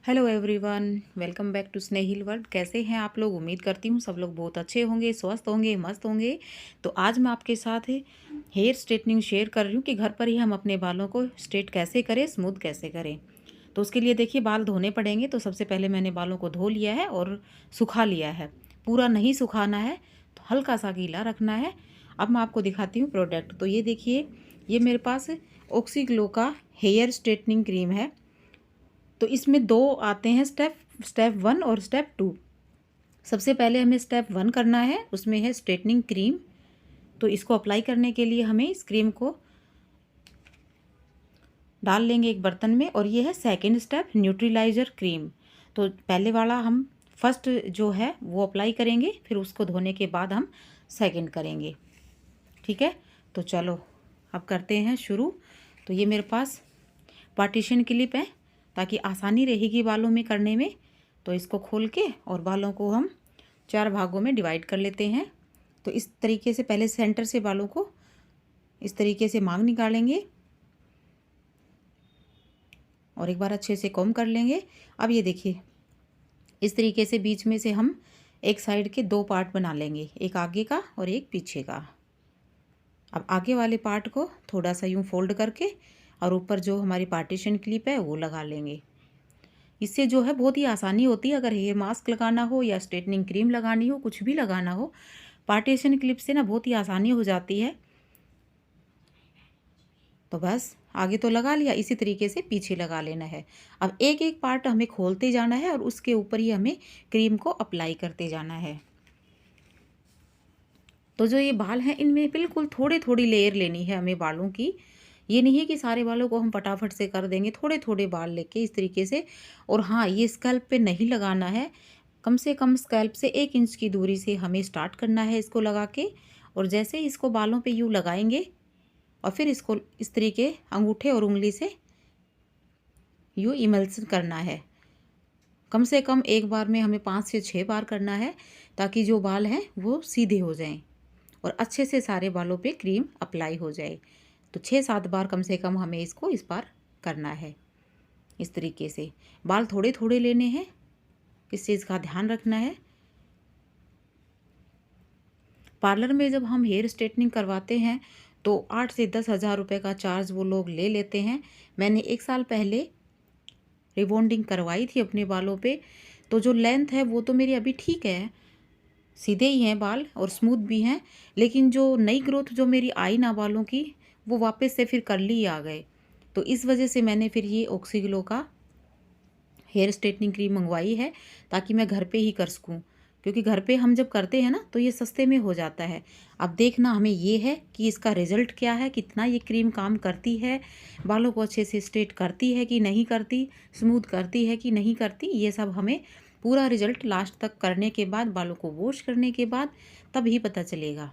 Hello everyone, welcome back to Snehil world. कैसे हैं आप लोग? उम्मीद करती हूँ सब लोग बहुत अच्छे होंगे, स्वस्थ होंगे, मस्त होंगे। तो आज मैं आपके साथ हेयर स्ट्रेटनिंग शेयर कर रही हूँ कि घर पर ही हम अपने बालों को स्ट्रेट कैसे करें, स्मूथ कैसे करें। तो उसके लिए देखिए बाल धोने पड़ेंगे। तो सबसे पहले मैंने बालों को धो लिया है और सुखा लिया है। पूरा नहीं सुखाना है, तो हल्का सा गीला रखना है। अब मैं आपको दिखाती हूँ प्रोडक्ट। तो ये देखिए, ये मेरे पास ऑक्सीग्लो का हेयर स्ट्रेटनिंग क्रीम है। तो इसमें दो आते हैं स्टेप, स्टेप 1 और स्टेप 2। सबसे पहले हमें स्टेप 1 करना है, उसमें है स्ट्रेटनिंग क्रीम। तो इसको अप्लाई करने के लिए हमें इस क्रीम को डाल लेंगे एक बर्तन में। और ये है सेकंड स्टेप, न्यूट्रिलाइजर क्रीम। तो पहले वाला हम फर्स्ट जो है वो अप्लाई करेंगे, फिर उसको धोने के बाद हम सेकंड करेंगे। ठीक है, तो चलो अब करते हैं शुरू। तो ये मेरे पास पार्टीशन क्लिप है ताकि आसानी रहेगी बालों में करने में। तो इसको खोल के और बालों को हम 4 भागों में डिवाइड कर लेते हैं। तो इस तरीके से पहले सेंटर से बालों को इस तरीके से मांग निकालेंगे और एक बार अच्छे से कॉम्ब कर लेंगे। अब ये देखिए, इस तरीके से बीच में से हम एक साइड के 2 पार्ट बना लेंगे, एक आगे का और एक पीछे का। अब आगे वाले पार्ट को थोड़ा सा यूँ फोल्ड करके और ऊपर जो हमारी पार्टीशन क्लिप है वो लगा लेंगे। इससे जो है बहुत ही आसानी होती है। अगर हेयर मास्क लगाना हो या स्ट्रेटनिंग क्रीम लगानी हो, कुछ भी लगाना हो, पार्टीशन क्लिप से ना बहुत ही आसानी हो जाती है। तो बस आगे तो लगा लिया, इसी तरीके से पीछे लगा लेना है। अब एक एक पार्ट हमें खोलते जाना है और उसके ऊपर ही हमें क्रीम को अप्लाई करते जाना है। तो जो ये बाल हैं इनमें बिल्कुल थोड़ी थोड़ी लेयर लेनी है हमें बालों की। ये नहीं है कि सारे बालों को हम फटाफट से कर देंगे, थोड़े थोड़े बाल लेके इस तरीके से। और हाँ, ये स्कैल्प पे नहीं लगाना है, कम से कम स्कैल्प से 1 इंच की दूरी से हमें स्टार्ट करना है इसको लगा के। और जैसे इसको बालों पे यूँ लगाएंगे और फिर इसको इस तरीके अंगूठे और उंगली से यूँ इमल्सन करना है। कम से कम एक बार में हमें 5 से 6 बार करना है ताकि जो बाल हैं वो सीधे हो जाएं और अच्छे से सारे बालों पे क्रीम अप्लाई हो जाए। तो 6-7 बार कम से कम हमें इसको इस बार करना है। इस तरीके से बाल थोड़े थोड़े लेने हैं, इस चीज़ का ध्यान रखना है। पार्लर में जब हम हेयर स्ट्रेटनिंग करवाते हैं तो 8 से 10 हज़ार रुपये का चार्ज वो लोग ले लेते हैं। मैंने 1 साल पहले रिबॉन्डिंग करवाई थी अपने बालों पे। तो जो लेंथ है वो तो मेरी अभी ठीक है, सीधे ही हैं बाल और स्मूथ भी हैं। लेकिन जो नई ग्रोथ जो मेरी आई ना बालों की, वो वापस से फिर कर्ली ही आ गए। तो इस वजह से मैंने फिर ये ऑक्सीग्लो का हेयर स्ट्रेटनिंग क्रीम मंगवाई है ताकि मैं घर पे ही कर सकूँ। क्योंकि घर पे हम जब करते हैं ना तो ये सस्ते में हो जाता है। अब देखना हमें ये है कि इसका रिज़ल्ट क्या है, कितना ये क्रीम काम करती है, बालों को अच्छे से स्ट्रेट करती है कि नहीं करती, स्मूथ करती है कि नहीं करती। ये सब हमें पूरा रिज़ल्ट लास्ट तक करने के बाद, बालों को वॉश करने के बाद तब ही पता चलेगा।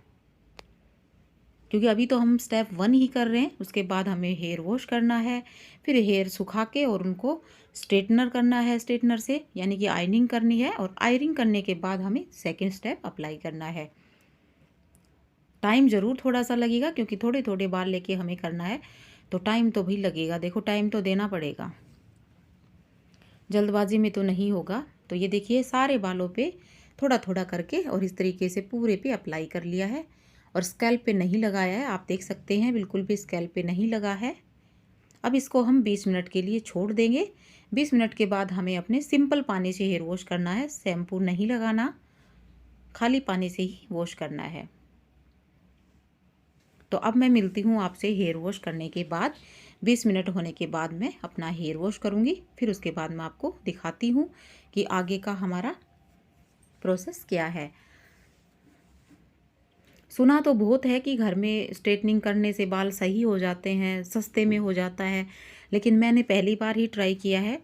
क्योंकि अभी तो हम स्टेप 1 ही कर रहे हैं, उसके बाद हमें हेयर वॉश करना है, फिर हेयर सुखा के और उनको स्ट्रेटनर करना है, स्ट्रेटनर से यानी कि आयरनिंग करनी है। और आयरनिंग करने के बाद हमें सेकंड स्टेप अप्लाई करना है। टाइम ज़रूर थोड़ा सा लगेगा क्योंकि थोड़े थोड़े बाल लेके हमें करना है, तो टाइम तो भी लगेगा। देखो, टाइम तो देना पड़ेगा, जल्दबाजी में तो नहीं होगा। तो ये देखिए, सारे बालों पे थोड़ा थोड़ा करके और इस तरीके से पूरे पे अप्लाई कर लिया है। और स्कैल्प पे नहीं लगाया है, आप देख सकते हैं, बिल्कुल भी स्कैल्प पे नहीं लगा है। अब इसको हम 20 मिनट के लिए छोड़ देंगे। 20 मिनट के बाद हमें अपने सिंपल पानी से हेयर वॉश करना है, शैम्पू नहीं लगाना, खाली पानी से ही वॉश करना है। तो अब मैं मिलती हूँ आपसे हेयर वॉश करने के बाद। 20 मिनट होने के बाद मैं अपना हेयर वॉश करूँगी, फिर उसके बाद मैं आपको दिखाती हूँ कि आगे का हमारा प्रोसेस क्या है। सुना तो बहुत है कि घर में स्ट्रेटनिंग करने से बाल सही हो जाते हैं, सस्ते में हो जाता है, लेकिन मैंने पहली बार ही ट्राई किया है।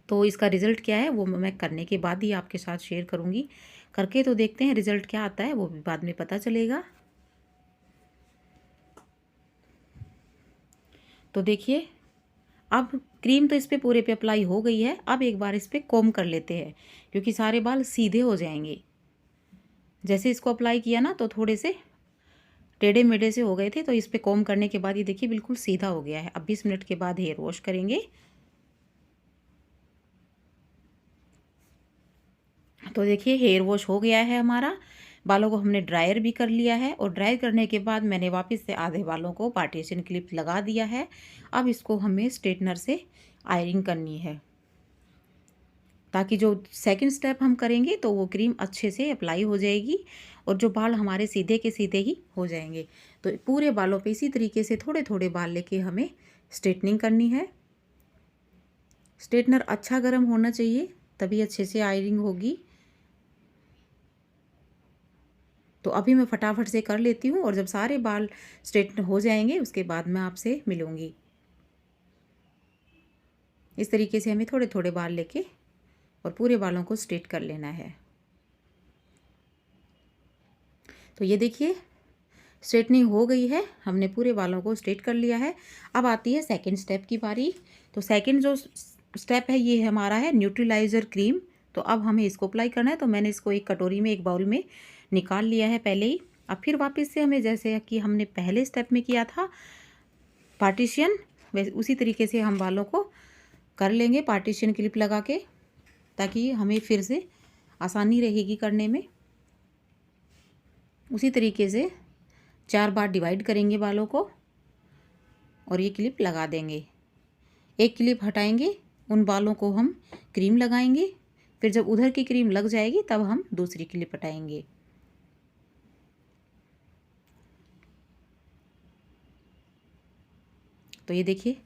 तो इसका रिज़ल्ट क्या है वो मैं करने के बाद ही आपके साथ शेयर करूँगी। करके तो देखते हैं रिज़ल्ट क्या आता है, वो भी बाद में पता चलेगा। तो देखिए, अब क्रीम तो इस पे पूरे पे अप्लाई हो गई है। अब एक बार इस पे कोम कर लेते हैं क्योंकि सारे बाल सीधे हो जाएंगे। जैसे इसको अप्लाई किया ना तो थोड़े से टेढ़े मेढ़े से हो गए थे, तो इस पे कोम करने के बाद ये देखिए बिल्कुल सीधा हो गया है। अब 20 मिनट के बाद हेयर वॉश करेंगे। तो देखिए हेयर वॉश हो गया है हमारा। बालों को हमने ड्रायर भी कर लिया है और ड्राई करने के बाद मैंने वापस से आधे बालों को पार्टीशन क्लिप लगा दिया है। अब इसको हमें स्ट्रेटनर से आयरिंग करनी है, ताकि जो सेकंड स्टेप हम करेंगे तो वो क्रीम अच्छे से अप्लाई हो जाएगी और जो बाल हमारे सीधे के सीधे ही हो जाएंगे। तो पूरे बालों पे इसी तरीके से थोड़े थोड़े बाल लेके हमें स्ट्रेटनिंग करनी है। स्ट्रेटनर अच्छा गर्म होना चाहिए, तभी अच्छे से आयरिंग होगी। तो अभी मैं फटाफट से कर लेती हूँ और जब सारे बाल स्ट्रेट हो जाएंगे उसके बाद मैं आपसे मिलूँगी। इस तरीके से हमें थोड़े थोड़े बाल लेके और पूरे बालों को स्ट्रेट कर लेना है। तो ये देखिए स्ट्रेटनिंग हो गई है, हमने पूरे बालों को स्ट्रेट कर लिया है। अब आती है सेकंड स्टेप की बारी। तो सेकंड जो स्टेप है ये हमारा है न्यूट्रलाइज़र क्रीम। तो अब हमें इसको अप्लाई करना है। तो मैंने इसको एक कटोरी में, एक बाउल में निकाल लिया है पहले ही। अब फिर वापस से हमें जैसे कि हमने पहले स्टेप में किया था पार्टीशन, वैसे उसी तरीके से हम बालों को कर लेंगे पार्टीशन क्लिप लगा के, ताकि हमें फिर से आसानी रहेगी करने में। उसी तरीके से 4 बार डिवाइड करेंगे बालों को और ये क्लिप लगा देंगे। एक क्लिप हटाएंगे, उन बालों को हम क्रीम लगाएंगे, फिर जब उधर की क्रीम लग जाएगी तब हम दूसरी क्लिप हटाएंगे। तो ये देखिए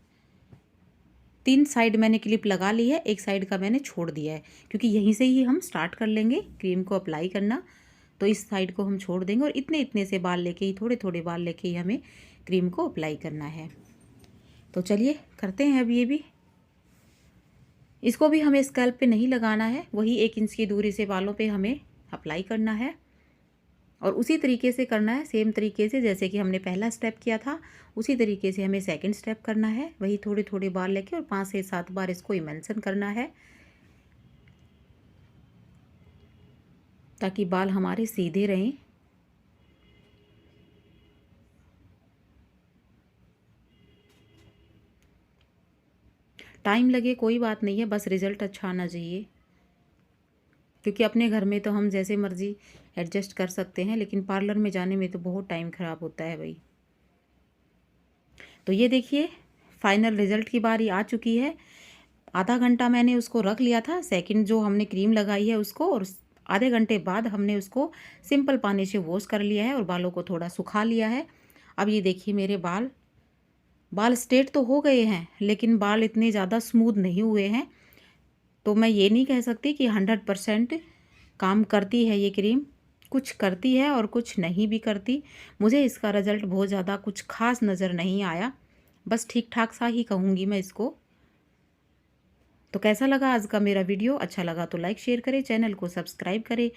3 साइड मैंने क्लिप लगा ली है, एक साइड का मैंने छोड़ दिया है, क्योंकि यहीं से ही हम स्टार्ट कर लेंगे क्रीम को अप्लाई करना। तो इस साइड को हम छोड़ देंगे और इतने इतने से बाल लेके ही, थोड़े थोड़े बाल लेके ही हमें क्रीम को अप्लाई करना है। तो चलिए करते हैं अब ये भी। इसको भी हमें स्कैल्प पे नहीं लगाना है, वही 1 इंच की दूरी से बालों पे हमें अप्लाई करना है और उसी तरीके से करना है, सेम तरीके से जैसे कि हमने पहला स्टेप किया था उसी तरीके से हमें सेकंड स्टेप करना है। वही थोड़े थोड़े बाल लेके और 5 से 7 बार इसको इमल्शन करना है, ताकि बाल हमारे सीधे रहें। टाइम लगे कोई बात नहीं है, बस रिज़ल्ट अच्छा आना चाहिए, क्योंकि अपने घर में तो हम जैसे मर्ज़ी एडजस्ट कर सकते हैं, लेकिन पार्लर में जाने में तो बहुत टाइम ख़राब होता है भाई। तो ये देखिए फाइनल रिज़ल्ट की बारी आ चुकी है। आधा घंटा मैंने उसको रख लिया था, सेकंड जो हमने क्रीम लगाई है उसको, और आधे घंटे बाद हमने उसको सिंपल पानी से वॉश कर लिया है और बालों को थोड़ा सुखा लिया है। अब ये देखिए मेरे बाल स्ट्रेट तो हो गए हैं, लेकिन बाल इतने ज़्यादा स्मूथ नहीं हुए हैं। तो मैं ये नहीं कह सकती कि 100% काम करती है ये क्रीम, कुछ करती है और कुछ नहीं भी करती। मुझे इसका रिज़ल्ट बहुत ज़्यादा कुछ खास नज़र नहीं आया, बस ठीक ठाक सा ही कहूँगी मैं इसको। तो कैसा लगा आज का मेरा वीडियो? अच्छा लगा तो लाइक शेयर करें, चैनल को सब्सक्राइब करें।